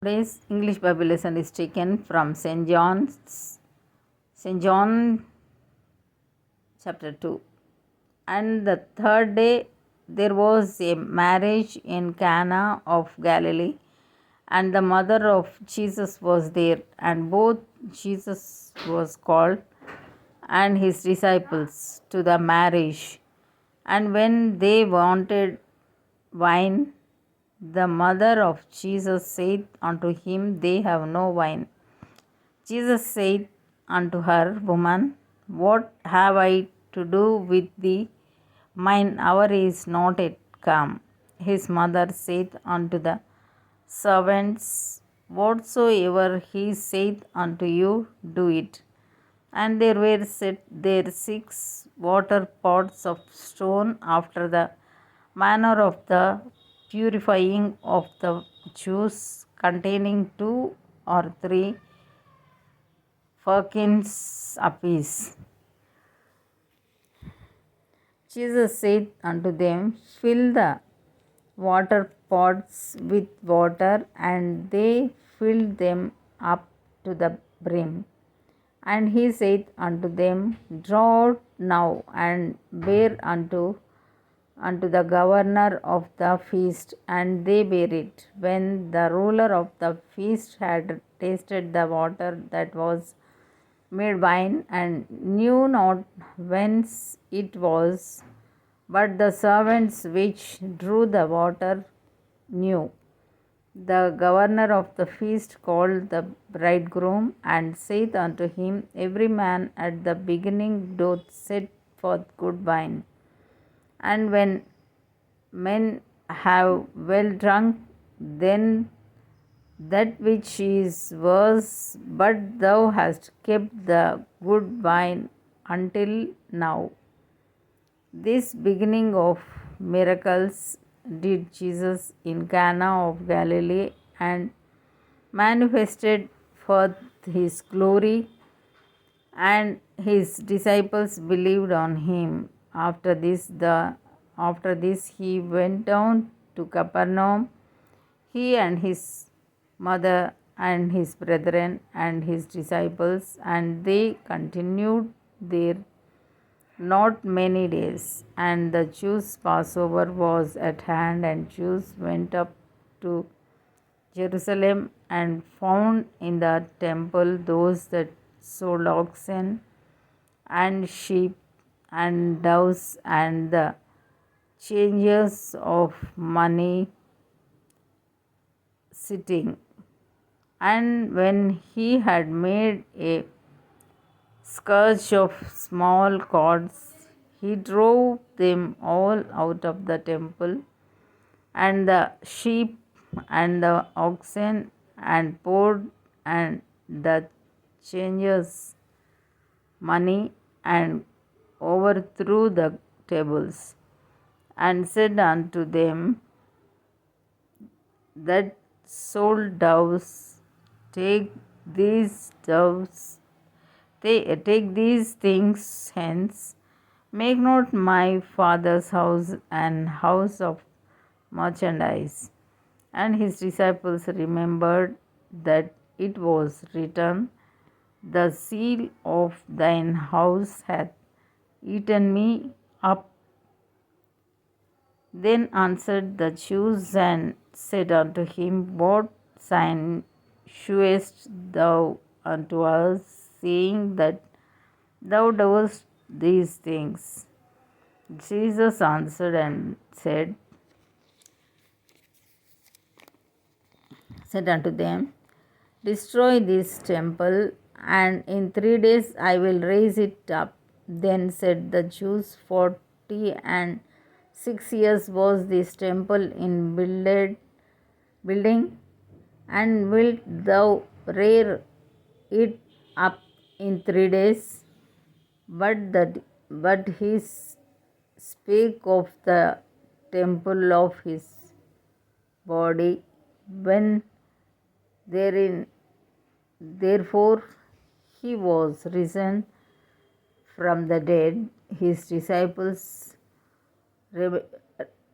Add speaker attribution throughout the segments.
Speaker 1: Today's English Bible lesson is taken from St. John chapter 2. And the third day there was a marriage in Cana of Galilee, and the mother of Jesus was there, and both Jesus was called and his disciples to the marriage. And when they wanted wine, the mother of Jesus said unto him, They have no wine. Jesus said unto her, Woman, what have I to do with thee? Mine hour is not yet come. His mother said unto the servants, Whatsoever he saith unto you, do it. And there were set there 6 water pots of stone after the manner of the purifying of the Jews, containing 2 or 3 firkins apiece. Jesus said unto them, Fill the water pots with water, and they filled them up to the brim. And he said unto them, Draw out now, and bear unto the governor of the feast. And they bare it. When the ruler of the feast had tasted the water that was made wine, and knew not whence it was, but the servants which drew the water knew. The governor of the feast called the bridegroom, and saith unto him, Every man at the beginning doth set forth good wine, and when men have well drunk, then that which is worse, but thou hast kept the good wine until now. This beginning of miracles did Jesus in Cana of Galilee, and manifested forth his glory, and his disciples believed on him. After this he went down to Capernaum, he and his mother and his brethren and his disciples, and they continued there not many days. And the Jews' Passover was at hand, and Jews went up to Jerusalem, and found in the temple those that sold oxen and sheep and doves, and the changers of money sitting. And when he had made a scourge of small cords, he drove them all out of the temple, and the sheep and the oxen, and poured and the changers' money, and overthrew the tables, and said unto them that sold doves, Take these things hence. Make not my Father's house an house of merchandise. And his disciples remembered that it was written, The zeal of thine house hath eaten me up. Then answered the Jews and said unto him, What sign shewest thou unto us, saying that thou doest these things? Jesus answered and said unto them, Destroy this temple, and in 3 days I will raise it up. Then said the Jews, 40 and 6 years was this temple in building, and wilt thou rear it up in 3 days? But he spake of the temple of his body. When therefore he was risen from the dead, his disciples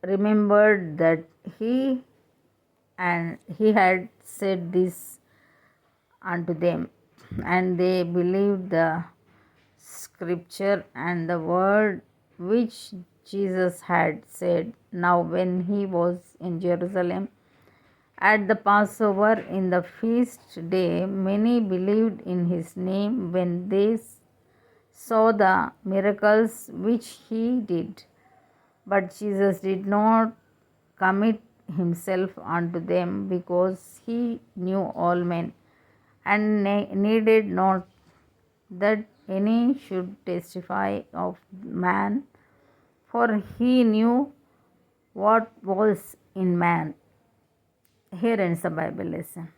Speaker 1: remembered that he had said this unto them, and they believed the scripture and the word which Jesus had said. Now, when he was in Jerusalem at the Passover in the feast day, many believed in his name when they saw the miracles which he did. But Jesus did not commit himself unto them, because he knew all men, and needed not that any should testify of man, for he knew what was in man. Here ends the Bible lesson.